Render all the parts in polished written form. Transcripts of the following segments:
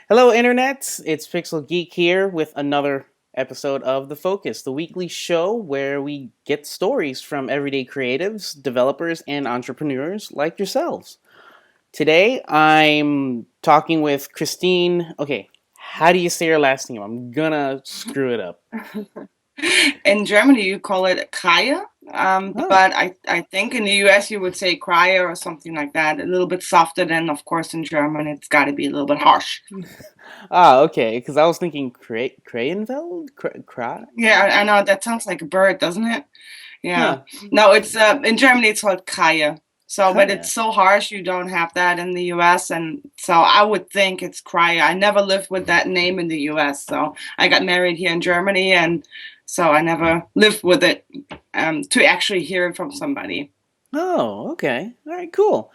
Hello, internets. It's Pixel Geek here with another episode of The Focus, the weekly show where we get stories from everyday creatives, developers, and entrepreneurs like yourselves. Today, I'm talking with Christine. Okay, how do you say your last name? I'm gonna screw it up. In Germany, you call it Kreyen, Oh, but I think in the US you would say Kreyer or something like that. A little bit softer than, of course, in German. It's got to be a little bit harsh. okay. Because I was thinking Krayenfeld, Yeah, I know that sounds like a bird, doesn't it? Yeah. Huh? No, it's in Germany it's called Kreyer. So, but it's Kaya. so harsh, you don't have that in the US, and so I would think it's Kreyer. I never lived with that name in the US, so I got married here in Germany, and so I never lived with it to actually hear it from somebody. Oh, okay. All right, cool.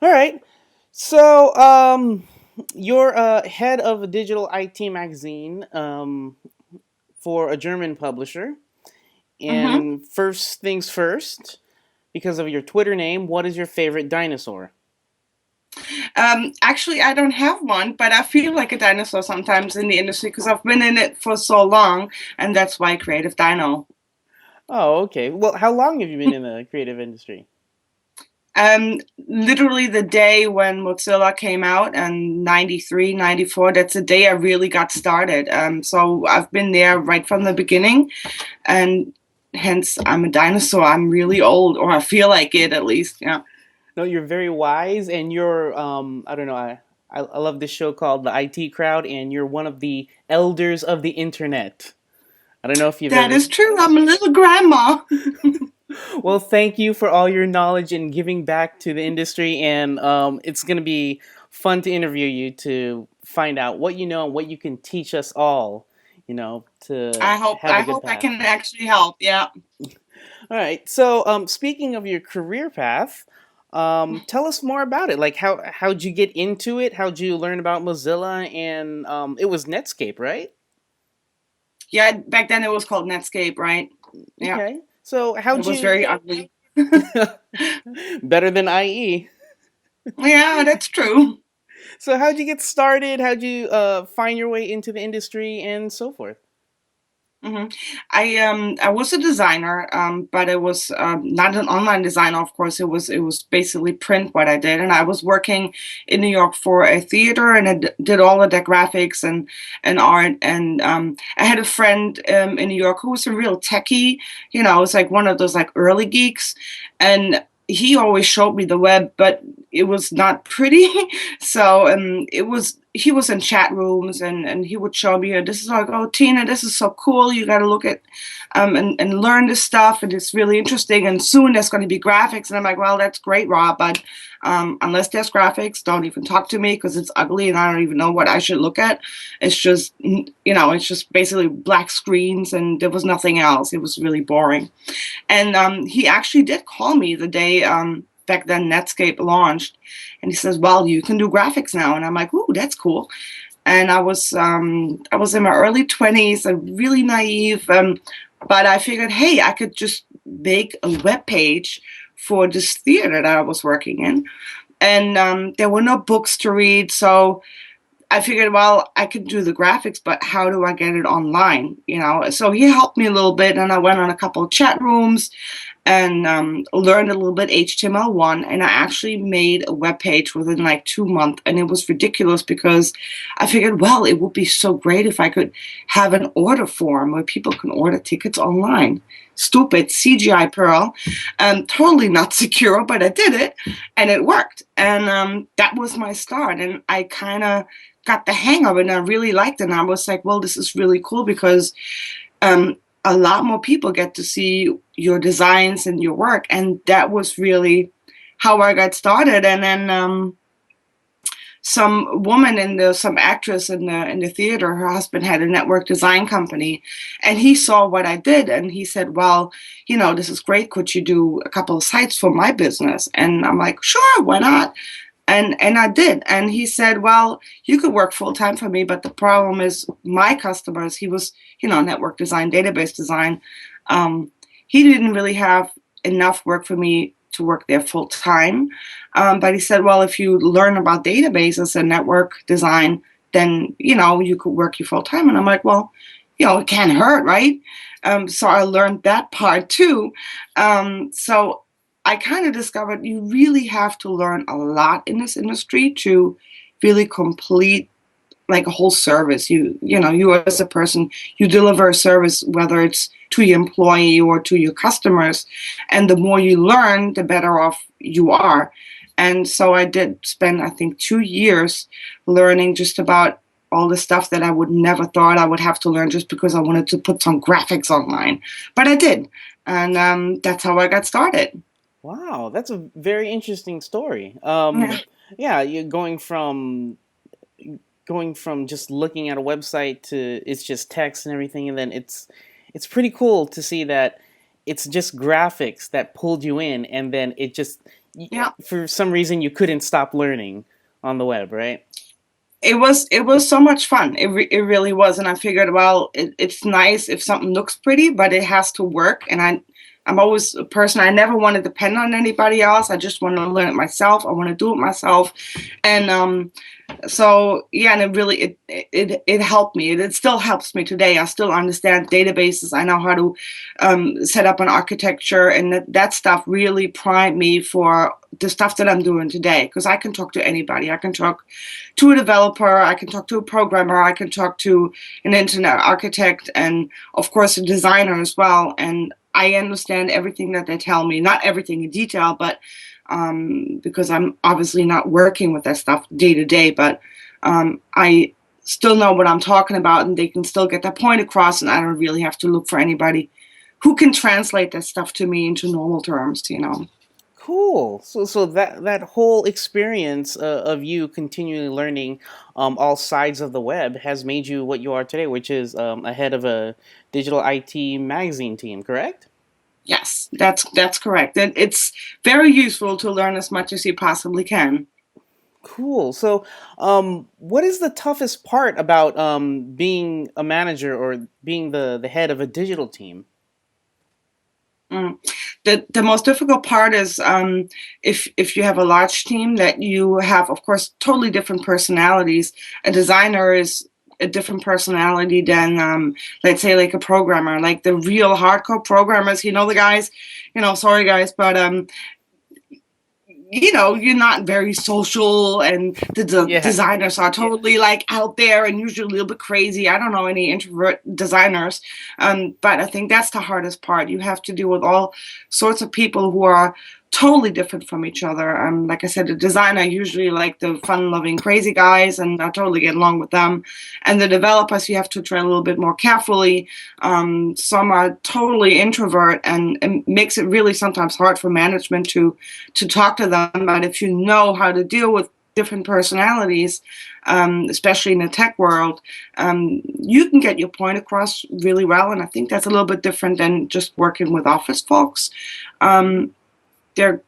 All right. So, you're head of a digital IT magazine for a German publisher. hmm And first things first, because of your Twitter name, what is your favorite dinosaur? Actually, I don't have one, but I feel like a dinosaur sometimes in the industry because I've been in it for so long, and that's why Creative Dino. Oh, okay. Well, how long have you been in the creative industry? Literally the day when Mozilla came out in 93, 94, that's the day I really got started. So I've been there right from the beginning, and hence I'm a dinosaur. I'm really old, or I feel like it at least. Yeah. No, you're very wise, and you're I don't know. I love this show called The IT Crowd, and you're one of the elders of the internet. I don't know if you've That ever. is true. I'm a little grandma. Well, thank you for all your knowledge and giving back to the industry. And it's going to be fun to interview you to find out what you know and what you can teach us all, to have I a good hope I path. can actually help. Yeah. All right. So, speaking of your career path, tell us more about it. Like, how'd you get into it? How'd you learn about Mozilla? And it was Netscape, right? Yeah, back then it was called Netscape, right? Yeah, Okay. So, it how'd was you very ugly. better than IE? Yeah, that's true. So how'd you get started? How'd you find your way into the industry and so forth? hmm I was a designer, but it was not an online designer. Of course, it was basically print what I did, and I was working in New York for a theater, and did all of the graphics and art. And I had a friend in New York who was a real techie. It was like one of those like early geeks, and he always showed me the web, but it was not pretty. So it was he was in chat rooms, and he would show me, this is like, oh, Tina, this is so cool. You got to look at and learn this stuff, and it's really interesting. And soon there's going to be graphics, and I'm like, well, that's great, Rob, but unless there's graphics, don't even talk to me because it's ugly, and I don't even know what I should look at. It's just it's just basically black screens, and there was nothing else. It was really boring. And he actually did call me the day back then Netscape launched, and he says, "Well, you can do graphics now." And I'm like, "Ooh, that's cool." And I was in my early 20s, really naive, but I figured, hey, I could just make a web page for this theater that I was working in, and there were no books to read, so I figured, well, I could do the graphics, but how do I get it online? So he helped me a little bit, and I went on a couple of chat rooms and learned a little bit HTML1, and I actually made a web page within like 2 months, and it was ridiculous because I figured, well, it would be so great if I could have an order form where people can order tickets online. Stupid CGI Pearl, totally not secure, but I did it, and it worked, and that was my start, and I kind of got the hang of it, and I really liked it, and I was like, well, this is really cool because um, a lot more people get to see your designs and your work, and that was really how I got started. And then some actress in the theater, her husband had a network design company, and he saw what I did, and he said, well, this is great, could you do a couple of sites for my business? And I'm like, sure, why not? And I did. And he said, well, you could work full time for me, but the problem is my customers, he was, network design, database design. Um, he didn't really have enough work for me to work there full time. But he said, well, if you learn about databases and network design, then you could work your full time. And I'm like, well, it can't hurt, right? So I learned that part too. So I kind of discovered you really have to learn a lot in this industry to really complete like a whole service. You as a person, you deliver a service, whether it's to your employee or to your customers, and the more you learn, the better off you are. And so I did spend, I think, 2 years learning just about all the stuff that I would never thought I would have to learn just because I wanted to put some graphics online. But I did. And that's how I got started. Wow, that's a very interesting story. Yeah. Yeah, you're going from just looking at a website to it's just text and everything, and then it's pretty cool to see that it's just graphics that pulled you in, and then it just Yeah. for some reason you couldn't stop learning on the web, right? It was so much fun. It really was, and I figured, well, it's nice if something looks pretty, but it has to work. And I'm always a person. I never want to depend on anybody else. I just want to learn it myself. I want to do it myself, and so yeah, and it helped me. It still helps me today. I still understand databases. I know how to set up an architecture, and that stuff really primed me for the stuff that I'm doing today. Because I can talk to anybody. I can talk to a developer. I can talk to a programmer. I can talk to an internet architect, and of course a designer as well. And I understand everything that they tell me. Not everything in detail, but because I'm obviously not working with that stuff day to day, but I still know what I'm talking about, and they can still get that point across, and I don't really have to look for anybody who can translate that stuff to me into normal terms. Cool. So that whole experience of you continually learning all sides of the web has made you what you are today, which is ahead of a digital IT magazine team, correct? Yes, that's correct. And it's very useful to learn as much as you possibly can. Cool. So, what is the toughest part about being a manager or being the head of a digital team? Mm. The most difficult part is if you have a large team that you have, of course, totally different personalities. A designer is a different personality than, let's say, like a programmer, like the real hardcore programmers. The guys. Sorry guys, but you're not very social, and the Yeah. designers are totally like out there and usually a little bit crazy. I don't know any introvert designers, but I think that's the hardest part. You have to deal with all sorts of people who are totally different from each other. Like I said, the designer usually like the fun-loving, crazy guys, and I totally get along with them. And the developers, you have to tread a little bit more carefully. Some are totally introvert, and it makes it really sometimes hard for management to talk to them. But if you know how to deal with different personalities, especially in the tech world, you can get your point across really well. And I think that's a little bit different than just working with office folks. They're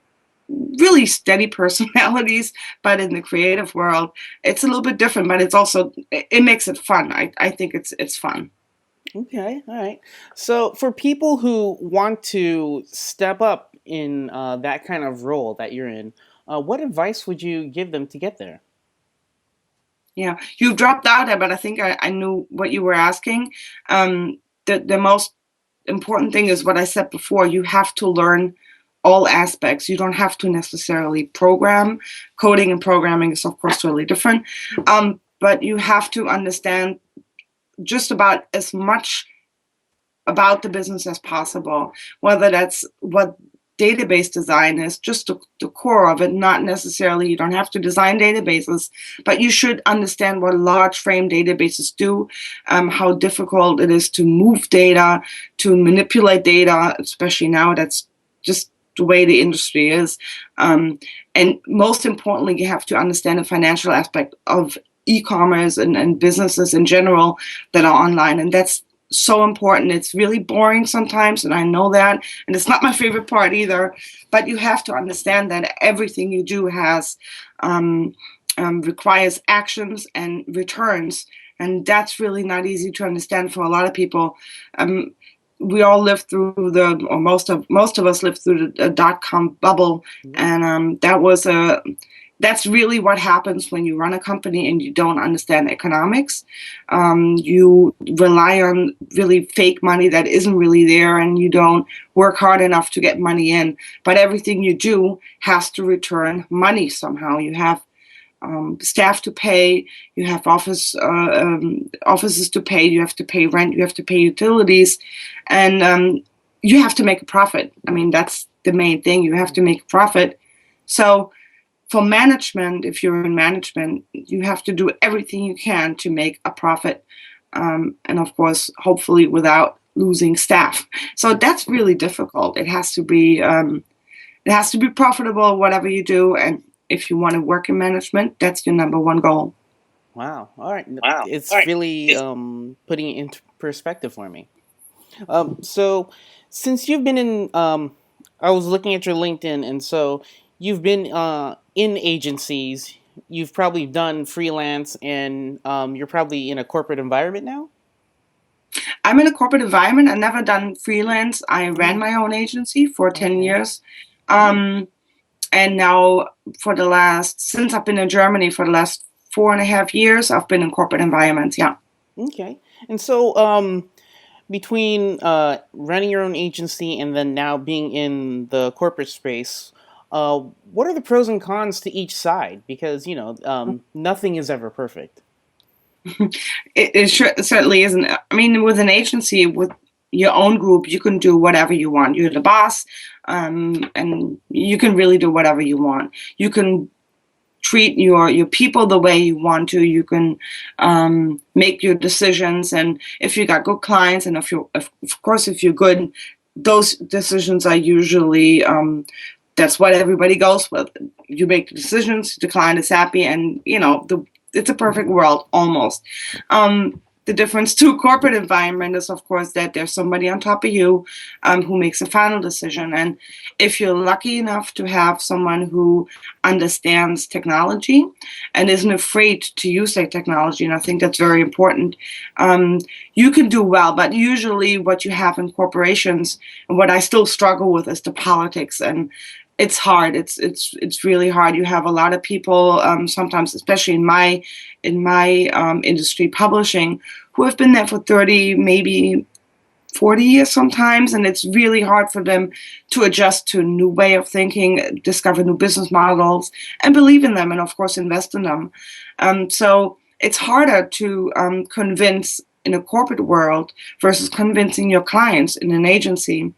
really steady personalities, but in the creative world, it's a little bit different. But it makes it fun. I think it's fun. Okay. All right. So, for people who want to step up in that kind of role that you're in, what advice would you give them to get there? Yeah, you dropped out there, but I think I knew what you were asking. The most important thing is what I said before. You have to learn all aspects. You don't have to necessarily program. Coding and programming is, of course, totally different. But you have to understand just about as much about the business as possible, whether that's what database design is, just the core of it. Not necessarily, you don't have to design databases, but you should understand what large frame databases do, how difficult it is to move data, to manipulate data, especially now. That's just the way the industry is. And most importantly, you have to understand the financial aspect of e-commerce and businesses in general that are online. And that's so important. It's really boring sometimes, and I know that. And it's not my favorite part either. But you have to understand that everything you do requires actions and returns, and that's really not easy to understand for a lot of people. We all lived through or most of us lived through the dot-com bubble, Yeah. and that was a that's really what happens when you run a company and you don't understand economics. You rely on really fake money that isn't really there, and you don't work hard enough to get money in. But everything you do has to return money somehow. You have staff to pay, you have offices to pay, you have to pay rent, you have to pay utilities, and you have to make a profit. I mean, that's the main thing. You have to make a profit. So for management, if you're in management, you have to do everything you can to make a profit, and of course, hopefully without losing staff. So that's really difficult. It has to be profitable, whatever you do, and if you want to work in management, that's your number one goal. Wow. All right. It's really putting it into perspective for me. So since you've been in, I was looking at your LinkedIn, and so you've been in agencies. You've probably done freelance, and you're probably in a corporate environment now. I'm in a corporate environment. I've never done freelance. I ran Oh, my own agency for 10 okay. years. Hmm. Um, and now, since I've been in Germany for the last 4.5 years, I've been in corporate environments. Yeah. Okay. And so, between running your own agency and then now being in the corporate space, what are the pros and cons to each side? Because nothing is ever perfect. It certainly isn't. I mean, with an agency, with your own group, you can do whatever you want. You're the boss, and you can really do whatever you want. You can treat your people the way you want to. You can make your decisions, and if you got good clients, and of course, if you're good, those decisions are usually that's what everybody goes with. You make the decisions, the client is happy, and it's a perfect world almost. The difference to corporate environment is, of course, that there's somebody on top of you who makes a final decision. And if you're lucky enough to have someone who understands technology and isn't afraid to use that technology, and I think that's very important, you can do well. But usually, what you have in corporations, and what I still struggle with, is the politics, and it's hard. It's really hard. You have a lot of people, sometimes, especially in my industry, publishing, who have been there for 30, maybe 40 years sometimes, and it's really hard for them to adjust to a new way of thinking, discover new business models, and believe in them, and of course invest in them. So it's harder to convince in a corporate world versus convincing your clients in an agency.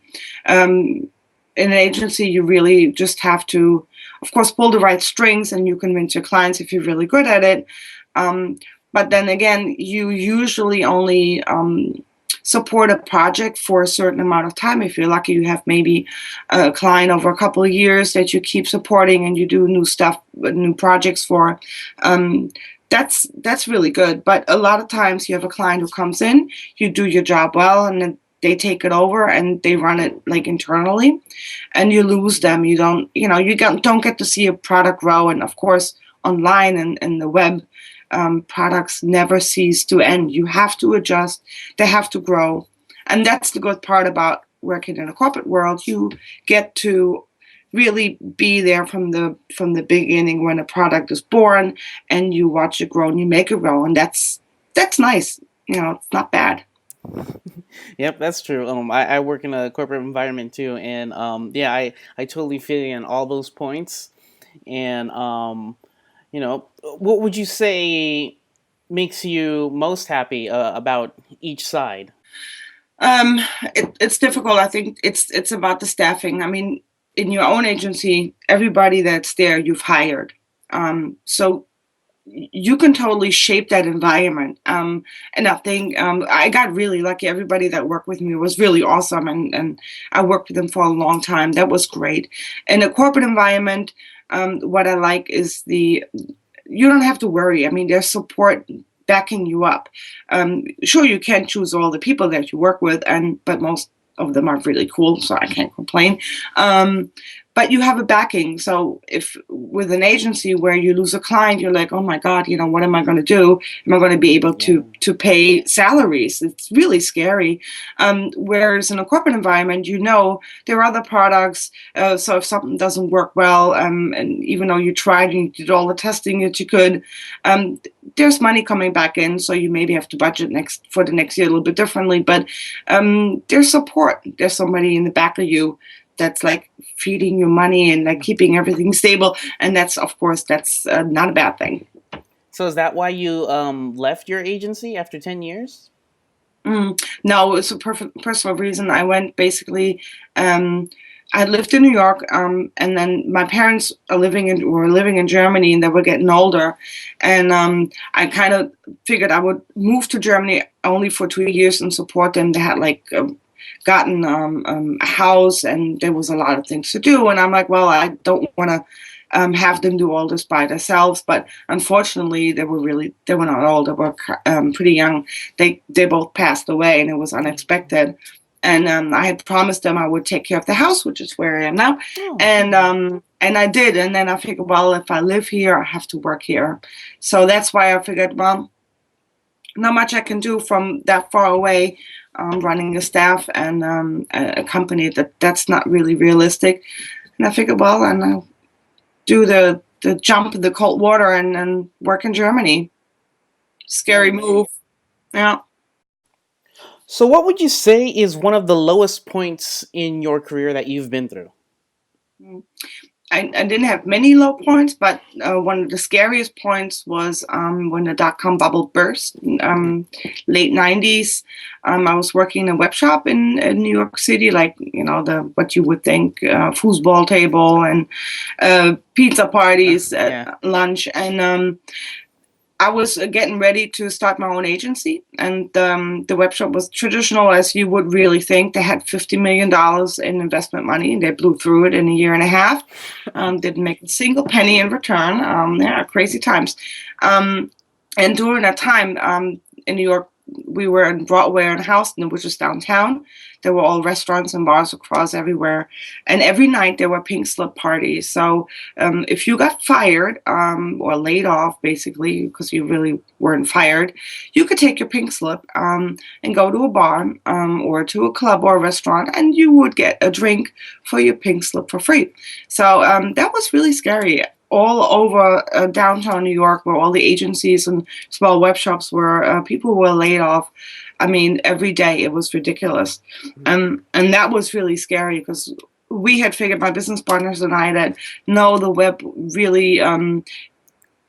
Um, in an agency, you really just have to, of course, pull the right strings, and you convince your clients if you're really good at it. Um, but then again, you usually only support a project for a certain amount of time. If you're lucky, you have maybe a client over a couple of years that you keep supporting, and you do new stuff, new projects for. Um, that's really good. But a lot of times you have a client who comes in, you do your job well, and then they take it over and they run it like internally, and you lose them. You don't get to see a product grow. And of course, online and the web, products never cease to end. You have to adjust, they have to grow. And that's the good part about working in a corporate world. You get to really be there from the beginning when a product is born, and you watch it grow and you make it grow, and that's nice. It's not bad. Yep, that's true. I work in a corporate environment too, and yeah, I totally fit in all those points. And what would you say makes you most happy about each side? Um, it's difficult. I think it's about the staffing. I mean, in your own agency, everybody that's there you've hired. So you can totally shape that environment. And I think I got really lucky. Everybody that worked with me was really awesome, and I worked with them for a long time. That was great. In a corporate environment, what I like is you don't have to worry. I mean, there's support backing you up. Sure, you can't choose all the people that you work with, but most of them are really cool, so I can't complain. Um, but you have a backing. So if with an agency where you lose a client, you're like, oh my God, what am I going to do? Am I going to be able Yeah. to pay salaries? It's really scary. Whereas in a corporate environment, there are other products. So if something doesn't work well, and even though you tried and you did all the testing that you could, um, there's money coming back in. So you maybe have to budget for the next year a little bit differently. But there's support. There's somebody in the back of you that's like feeding you money and like keeping everything stable, and that's, of course, that's not a bad thing. So is that why you left your agency after 10 years? No, it's a perfect personal reason. I went basically. I lived in New York, and then my parents were living in Germany, and they were getting older, and I kind of figured I would move to Germany only for 2 years and support them. They had like gotten a house, and there was a lot of things to do, and I'm like, well, I don't want to have them do all this by themselves. But unfortunately, they were not old. They were pretty young. They both passed away, and it was unexpected. And I had promised them I would take care of the house, which is where I am now. Oh. And I did. And then I figured, well, if I live here, I have to work here. So that's why I figured, well, not much I can do from that far away, running a staff and a company that's not really realistic. And I figured, well, and I'll do the jump in the cold water and work in Germany. Scary move. Yeah. So what would you say is one of the lowest points in your career that you've been through? I didn't have many low points, but one of the scariest points was when the dot-com bubble burst, late 90s. I was working in a web shop in New York City, like, what you would think, foosball table and pizza parties at lunch. And I was getting ready to start my own agency, and the web shop was traditional as you would really think. They had $50 million in investment money, and they blew through it in a year and a half. Didn't make a single penny in return. Yeah, crazy times. And during that time in New York, we were in Broadway and Houston, which is downtown. There were all restaurants and bars across everywhere. And every night there were pink slip parties. So if you got fired or laid off, basically, because you really weren't fired, you could take your pink slip and go to a bar or to a club or a restaurant, and you would get a drink for your pink slip for free. So that was really scary. All over downtown New York, where all the agencies and small web shops were, people were laid off. I mean, every day it was ridiculous. And that was really scary because we had figured, my business partners and I, that no, the web really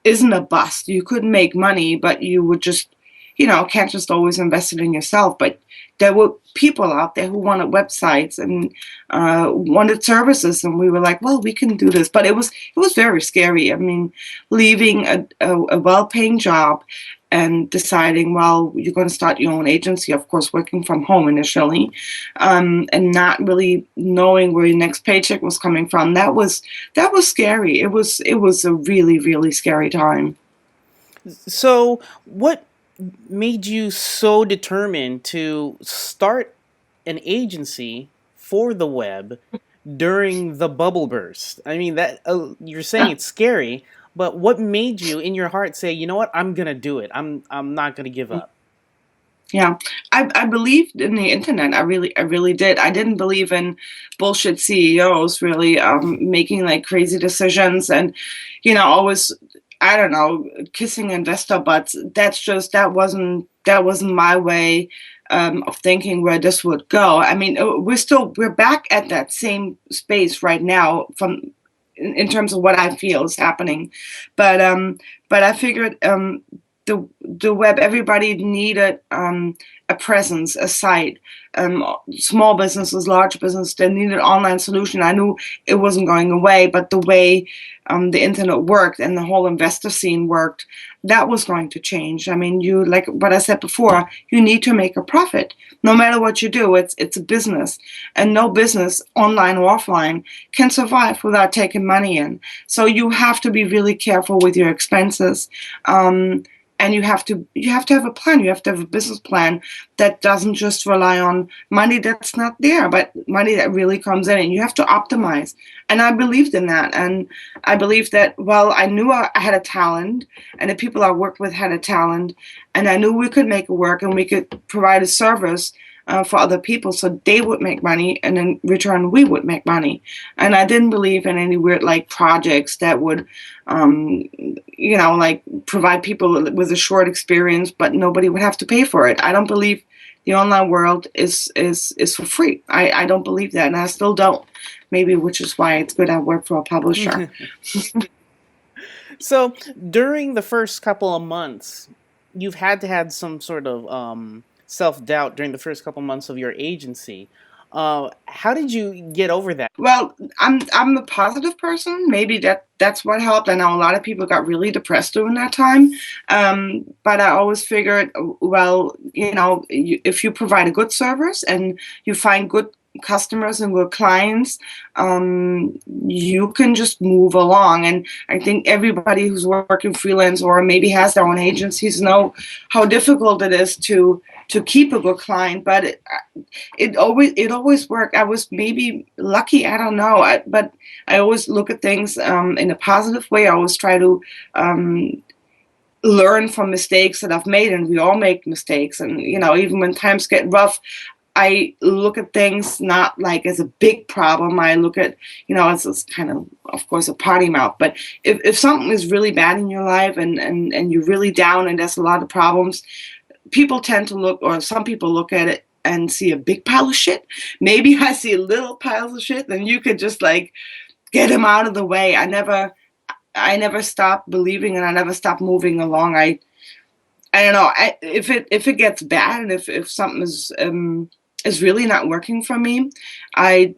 isn't a bust. You could make money, but you would just, can't just always invest it in yourself. But there were people out there who wanted websites and wanted services, and we were like, well, we can do this. But it was very scary. I mean, leaving a well-paying job and deciding, well, you're going to start your own agency, of course, working from home initially, and not really knowing where your next paycheck was coming from. That was scary. It was a really, really scary time. So what made you so determined to start an agency for the web during the bubble burst? I mean, that you're saying it's scary, but what made you in your heart say, you know what, I'm gonna do it. I'm not gonna give up. Yeah, I believed in the internet. I really did. I didn't believe in bullshit CEOs really making like crazy decisions and, always, I don't know, kissing investor butts. That wasn't my way of thinking where this would go. I mean, we're back at that same space right now in terms of what I feel is happening, but I figured the web, everybody needed a presence, a site. Small businesses, large business, they needed an online solution. I knew it wasn't going away, but the way the internet worked and the whole investor scene worked, that was going to change. I mean, you, like what I said before, you need to make a profit. No matter what you do, it's a business, and no business, online or offline, can survive without taking money in. So you have to be really careful with your expenses. and you have to have a plan. You have to have a business plan that doesn't just rely on money that's not there, but money that really comes in, and you have to optimize. And I believed in that, and I believed that, well, I knew I had a talent, and the people I worked with had a talent, and I knew we could make it work, and we could provide a service for other people so they would make money, and in return we would make money. And I didn't believe in any weird like projects that would like provide people with a short experience, but nobody would have to pay for it. I don't believe the online world is for free. I don't believe that, and I still don't. Maybe, which is why it's good I work for a publisher. So during the first couple of months, you've had to had some sort of self doubt during the first couple months of your agency. How did you get over that? Well, I'm a positive person. Maybe that's what helped. I know a lot of people got really depressed during that time, but I always figured, well, if you provide a good service and you find good customers and good clients, you can just move along. And I think everybody who's working freelance or maybe has their own agencies know how difficult it is to keep a good client, but it always worked. I was maybe lucky, I don't know, but I always look at things in a positive way. I always try to learn from mistakes that I've made, and we all make mistakes. And even when times get rough, I look at things not like as a big problem. I look at, as kind of course, a potty mouth. But if something is really bad in your life, and you're really down and there's a lot of problems, people tend to look, or some people look at it and see a big pile of shit. Maybe I see little piles of shit, then you could just like get them out of the way. I never stopped believing, and I never stopped moving along. I don't know. If it gets bad, and if something is really not working for me, I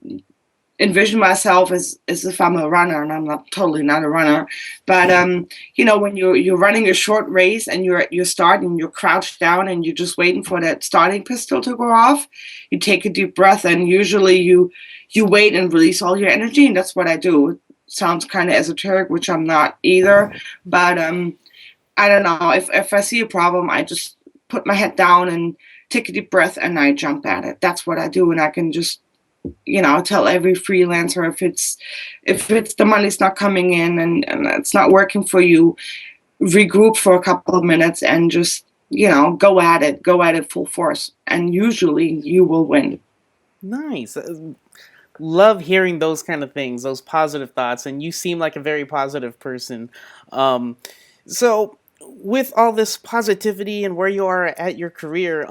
envision myself as if I'm a runner, and I'm totally not a runner. But when you're running a short race and you're starting, you're crouched down and you're just waiting for that starting pistol to go off, you take a deep breath, and usually you wait and release all your energy, and that's what I do. It sounds kind of esoteric, which I'm not either, but I don't know. If I see a problem, I just put my head down and take a deep breath, and I jump at it. That's what I do, and I can just tell every freelancer, if the money's not coming in, and it's not working for you, regroup for a couple of minutes and just go at it full force, and usually you will win. Nice. Love hearing those kind of things, those positive thoughts, and you seem like a very positive person. So with all this positivity and where you are at your career,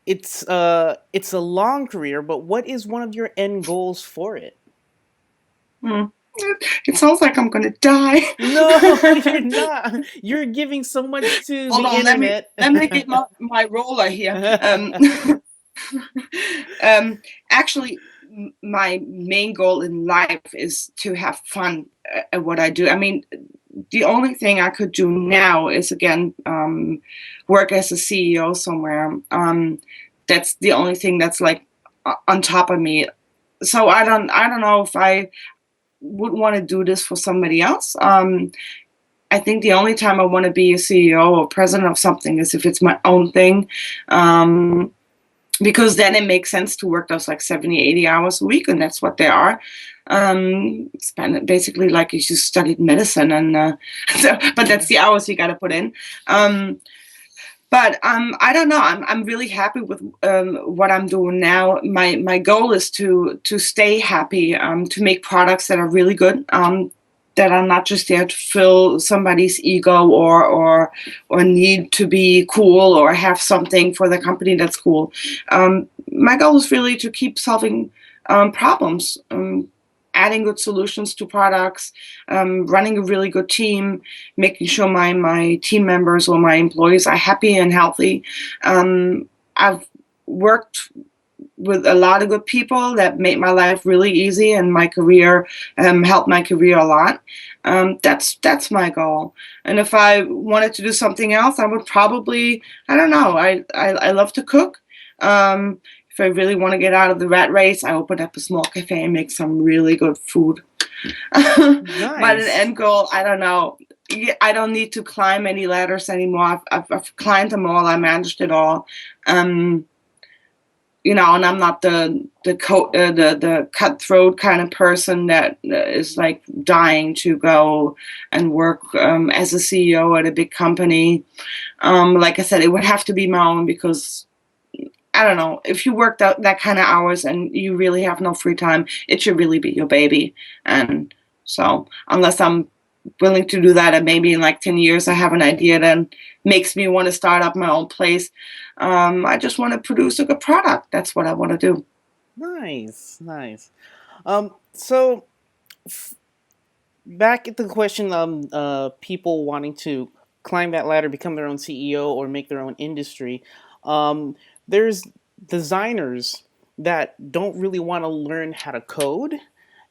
it's a long career, but what is one of your end goals for it? Hmm. It sounds like I'm gonna die. No, you're not. You're giving so much to Hold the on, internet. let me get my roller here. Um, Actually, my main goal in life is to have fun at what I do. I mean, the only thing I could do now is again work as a CEO somewhere. That's the only thing that's like on top of me. So I don't know if I would want to do this for somebody else. I think the only time I want to be a CEO or president of something is if it's my own thing. Because then it makes sense to work those like 70, 80 hours a week, and that's what they are. Spend it basically like you just studied medicine, and but that's the hours you got to put in. But I don't know. I'm really happy with what I'm doing now. My goal is to stay happy, to make products that are really good, that are not just there to fill somebody's ego or need to be cool or have something for the company that's cool. My goal is really to keep solving problems. Adding good solutions to products, running a really good team, making sure my team members or my employees are happy and healthy. I've worked with a lot of good people that made my life really easy, and my career helped my career a lot. That's my goal. And if I wanted to do something else, I would probably, I don't know. I love to cook. If I really want to get out of the rat race, I open up a small cafe and make some really good food. But an Nice. end goal, I don't know. I don't need to climb any ladders anymore. I've climbed them all. I managed it all. Um, and I'm not the cutthroat kind of person that is like dying to go and work as a CEO at a big company. Like I said, it would have to be my own because I don't know, if you work that kind of hours and you really have no free time, it should really be your baby. And so unless I'm willing to do that, and maybe in like 10 years I have an idea that makes me want to start up my own place, I just want to produce a good product. That's what I want to do. Nice, nice. So back at the question, people wanting to climb that ladder, become their own CEO, or make their own industry. There's designers that don't really want to learn how to code.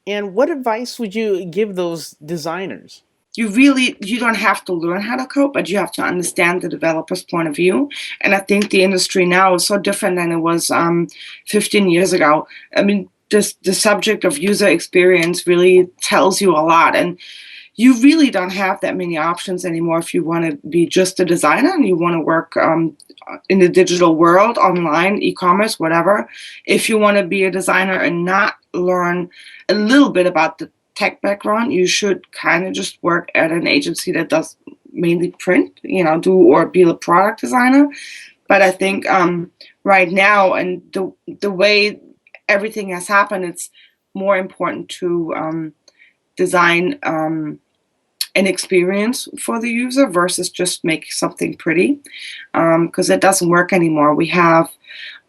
And what advice would you give those designers? You don't have to learn how to code, but you have to understand the developer's point of view. And I think the industry now is so different than it was 15 years ago. I mean, the subject of user experience really tells you a lot. And you really don't have that many options anymore if you want to be just a designer and you want to work in the digital world, online, e-commerce, whatever. If you want to be a designer and not learn a little bit about the tech background, you should kind of just work at an agency that does mainly print, or be a product designer. But I think right now, and the way everything has happened, it's more important to design an experience for the user versus just make something pretty, because it doesn't work anymore. We have,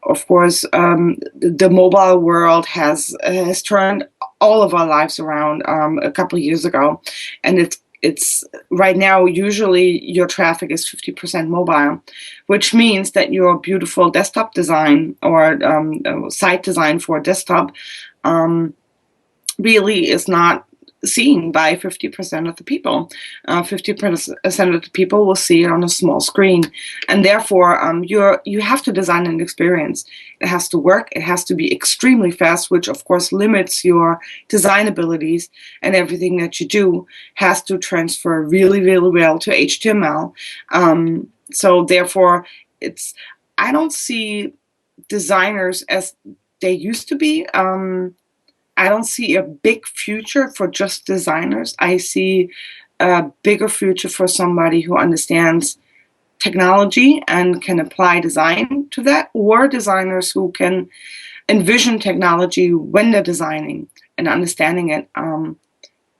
of course, the mobile world has turned all of our lives around a couple of years ago, and it's right now usually your traffic is 50% mobile, which means that your beautiful desktop design or site design for a desktop really is not seen by 50% of the people. 50% of the people will see it on a small screen, and therefore you have to design an experience. It has to work. It has to be extremely fast, which of course limits your design abilities, and everything that you do has to transfer really, really well to HTML. So therefore, I don't see designers as they used to be. I don't see a big future for just designers. I see a bigger future for somebody who understands technology and can apply design to that, or designers who can envision technology when they're designing and understanding it.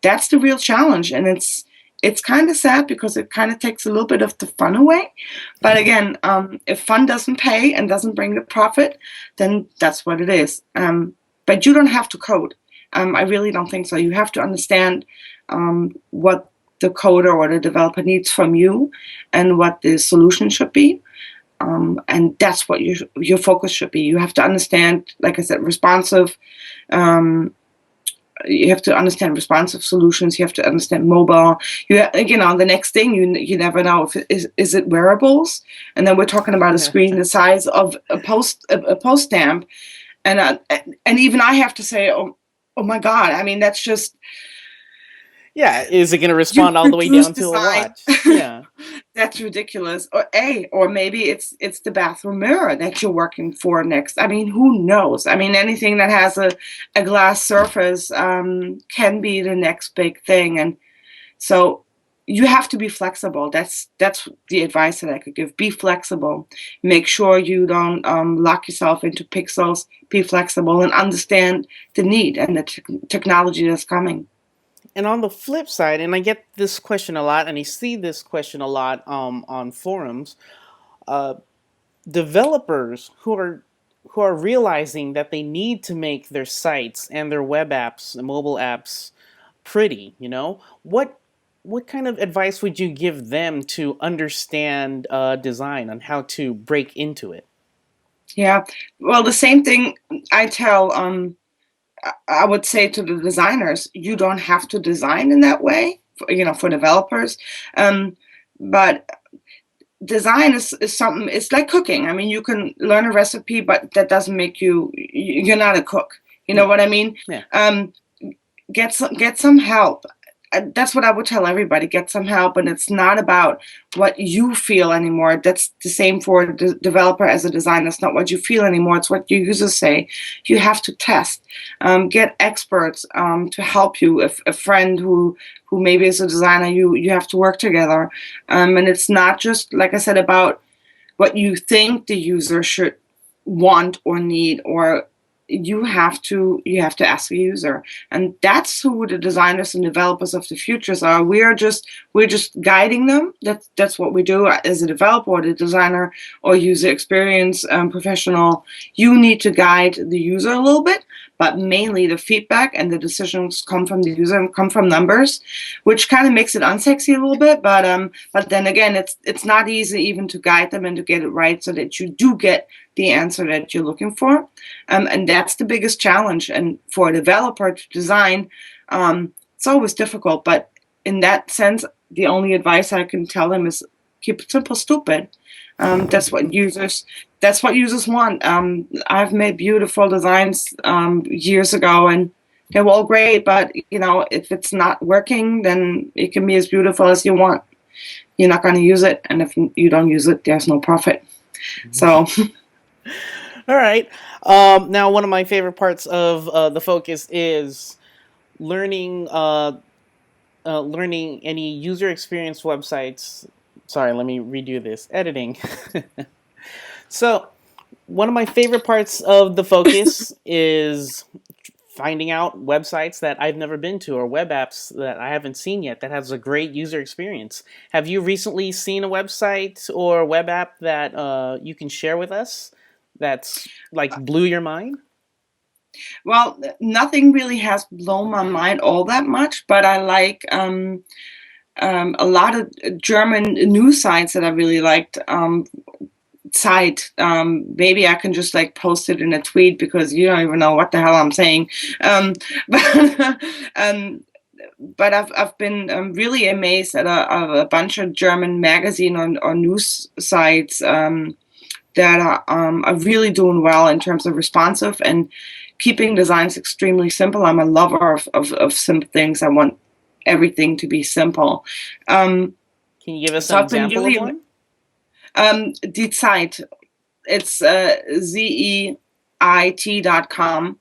That's the real challenge, and it's kind of sad because it kind of takes a little bit of the fun away. But again, if fun doesn't pay and doesn't bring the profit, then that's what it is. But you don't have to code. I really don't think so. You have to understand what the coder or the developer needs from you and what the solution should be. And that's what your focus should be. You have to understand, like I said, responsive. You have to understand responsive solutions. You have to understand mobile. The next thing you never know if is it wearables, and then we're talking about a screen the size of a post stamp. And even I have to say, oh my God! I mean, that's just Yeah, is it going to you respond all the way produce down to a design. watch? Yeah. That's ridiculous. Or maybe it's the bathroom mirror that you're working for next. I mean, who knows? I mean, anything that has a glass surface can be the next big thing, and so you have to be flexible. That's the advice that I could give. Be flexible. Make sure you don't lock yourself into pixels. Be flexible and understand the need and the technology that's coming. And on the flip side, and I get this question a lot, and I see this question a lot on forums, uh, developers who are realizing that they need to make their sites and their web apps and mobile apps pretty. What kind of advice would you give them to understand design and how to break into it? Yeah. Well, the same thing I tell. I would say to the designers, you don't have to design in that way, for developers. But design is something, it's like cooking. I mean, you can learn a recipe, but that doesn't make you're not a cook. You know Yeah, what I mean? yeah, Get some help. that's what I would tell everybody: get some help. And it's not about what you feel anymore. That's the same for the developer as a designer. It's not what you feel anymore. It's what your users say. You have to test. Get experts to help you. If a friend who maybe is a designer, you have to work together. And it's not just, like I said, about what you think the user should want or need, or you have to ask the user. And that's who the designers and developers of the futures are. We're just guiding them. That's what we do as a developer or the designer or user experience professional. You need to guide the user a little bit, but mainly the feedback and the decisions come from the user and come from numbers, which kind of makes it unsexy a little bit. But then again, it's not easy even to guide them and to get it right so that you do get the answer that you're looking for. And that's the biggest challenge. And for a developer to design, it's always difficult. But in that sense, the only advice I can tell them is keep it simple, stupid. That's what users want. I've made beautiful designs years ago, and they were all great. But if it's not working, then it can be as beautiful as you want. You're not going to use it, and if you don't use it, there's no profit. So. All right. Now, one of my favorite parts of the focus is learning learning any user experience websites. Sorry, let me redo this. Editing. So, one of my favorite parts of the focus is finding out websites that I've never been to or web apps that I haven't seen yet that has a great user experience. Have you recently seen a website or web app that you can share with us that's like blew your mind? Well, nothing really has blown my mind all that much, but I like a lot of German news sites that I really liked. Maybe I can just like post it in a tweet because you don't even know what the hell I'm saying. But but I've been really amazed at a bunch of German magazine or news sites that are really doing well in terms of responsive and keeping designs extremely simple. I'm a lover of simple things. I want everything to be simple. Can you give us So an I've been example of really one? Die Zeit. It's zeit.com.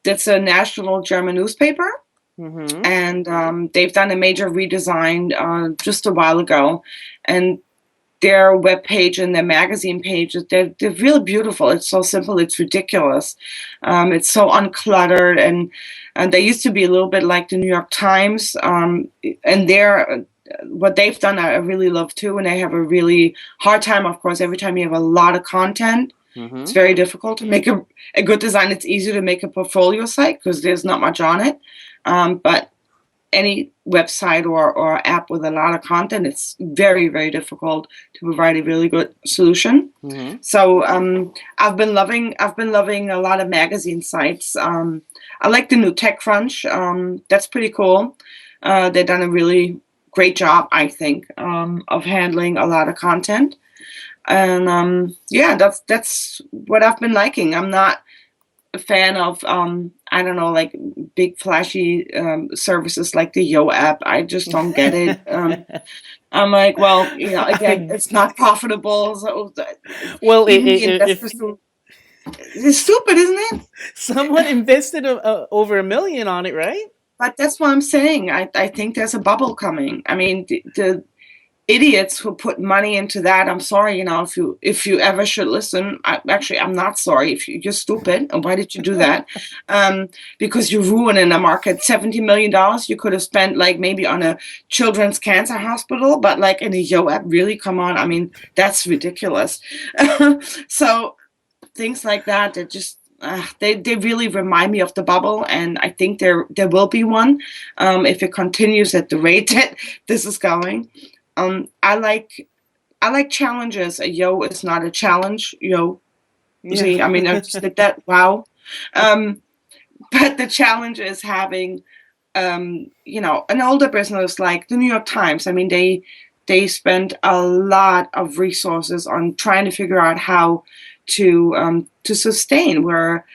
That's a national German newspaper, Mm-hmm. and they've done a major redesign just a while ago. And their web page and their magazine page, they're really beautiful. It's so simple, it's ridiculous. It's so uncluttered, and they used to be a little bit like the New York Times. And what they've done, I really love too. And they have a really hard time, of course. Every time you have a lot of content, Mm-hmm. it's very difficult to make a good design. It's easier to make a portfolio site because there's not much on it. But any website or app with a lot of content, it's very, very difficult to provide a really good solution. Mm-hmm. So I've been loving a lot of magazine sites. I like the new TechCrunch. That's pretty cool. They've done a really great job, I think, of handling a lot of content. And yeah, that's what I've been liking. I'm not a fan of I don't know, like big flashy services like the Yo app. I just don't get it. I'm like, well, again, I, it's not profitable. So well, even the if investors who it's stupid, isn't it? someone invested over $1 million on it, right? But that's what I'm saying. I think there's a bubble coming. I mean, the idiots who put money into that, I'm sorry, if you ever should listen, I'm not sorry. If you're stupid, and why did you do that? Because you're ruining the market. $70 million you could have spent like maybe on a children's cancer hospital, but like in a Yo app, really, come on. I mean, that's ridiculous. So things like that just they really remind me of the bubble, and I think there will be one if it continues at the rate that this is going. I like challenges. A Yo is not a challenge. Yeah. See, I mean, I just did that. Wow. Um, but the challenge is having, an older business like the New York Times. I mean, they spend a lot of resources on trying to figure out how to sustain where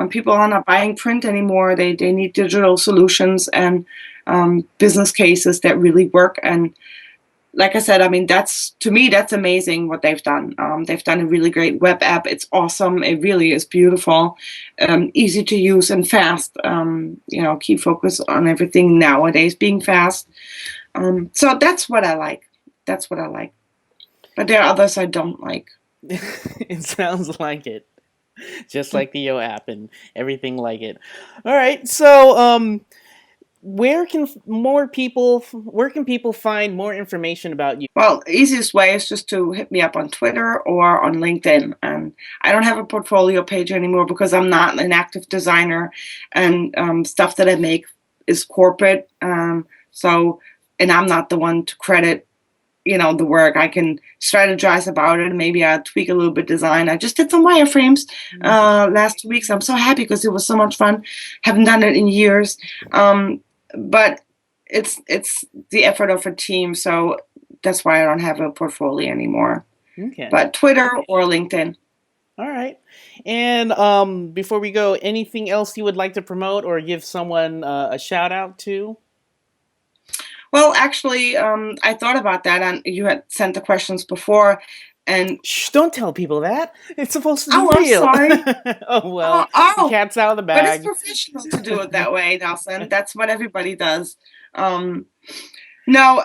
people are not buying print anymore. They need digital solutions, and business cases that really work. And like I said, I mean, to me, that's amazing what they've done. They've done a really great web app. It's awesome. It really is beautiful, easy to use and fast. Keep focus on everything nowadays being fast. So that's what I like. That's what I like. But there are others I don't like. It sounds like it. Just like the Yo app and everything like it. All right, so where can people find more information about you? Well, easiest way is just to hit me up on Twitter or on LinkedIn. And I don't have a portfolio page anymore because I'm not an active designer, and stuff that I make is corporate. And I'm not the one to credit, the work. I can strategize about it, and maybe I'll tweak a little bit design. I just did some wireframes last week, so I'm so happy because it was so much fun. Haven't done it in years, but it's the effort of a team. So that's why I don't have a portfolio anymore. Okay. But Twitter or LinkedIn. All right. And before we go, anything else you would like to promote or give someone a shout out to? Well, actually, I thought about that, and you had sent the questions before, and Shh! Don't tell people that. It's supposed to be oh, I'm real. sorry. Oh Oh, well, the oh, cat's out of the but it's bag. professional to do it that way, Nelson. That's what everybody does. Um, no,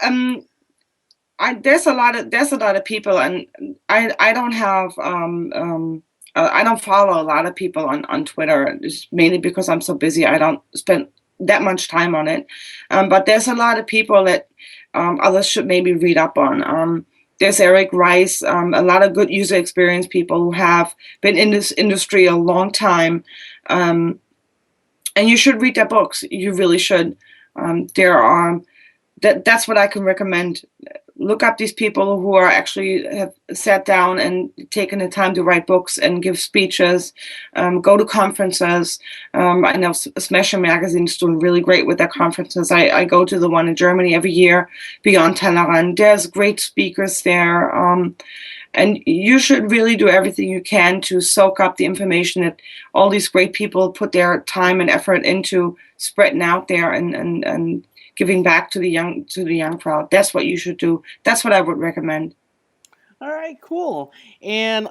there's a lot of people, and I don't have I don't follow a lot of people on Twitter. It's mainly because I'm so busy. I don't spend that much time on it. But there's a lot of people that others should maybe read up on. There's Eric Rice, a lot of good user experience people who have been in this industry a long time. Um, and you should read their books. You really should. There are that's what I can recommend. Look up these people who are actually have sat down and taken the time to write books and give speeches. Go to conferences. I know Smasher Magazine is doing really great with their conferences. I go to the one in Germany every year, Beyond Tellerrand. There's great speakers there. And you should really do everything you can to soak up the information that all these great people put their time and effort into spreading out there, and giving back to the young crowd. That's what you should do. That's what I would recommend. All right, cool. And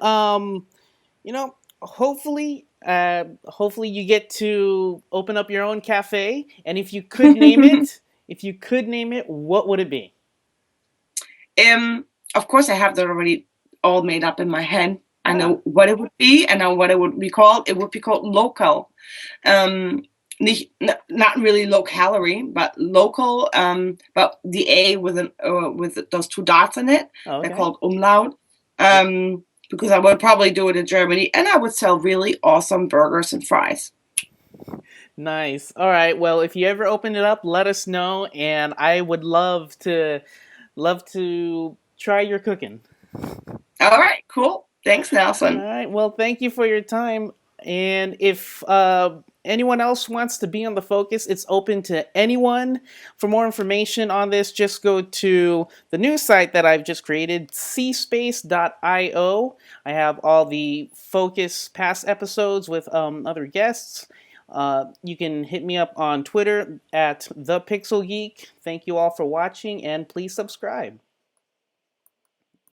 you know, hopefully you get to open up your own cafe. And if you could name it, what would it be? Of course, I have that already all made up in my head. I Ah, know what it would be. I know what it would be called. It would be called local. Um, not really low calorie, but local. But the A with those two dots in it, oh, they're okay. called umlaut. Yep. Because I would probably do it in Germany, and I would sell really awesome burgers and fries. Nice. All right. Well, if you ever open it up, let us know, and I would love to try your cooking. All right, cool. Thanks, All Nelson. right. Well, thank you for your time. And if anyone else wants to be on the focus, it's open to anyone. For more information on this, just go to the new site that I've just created, cspace.io. I have all the focus past episodes with other guests. You can hit me up on Twitter at the Pixel Geek. Thank you all for watching, and please subscribe.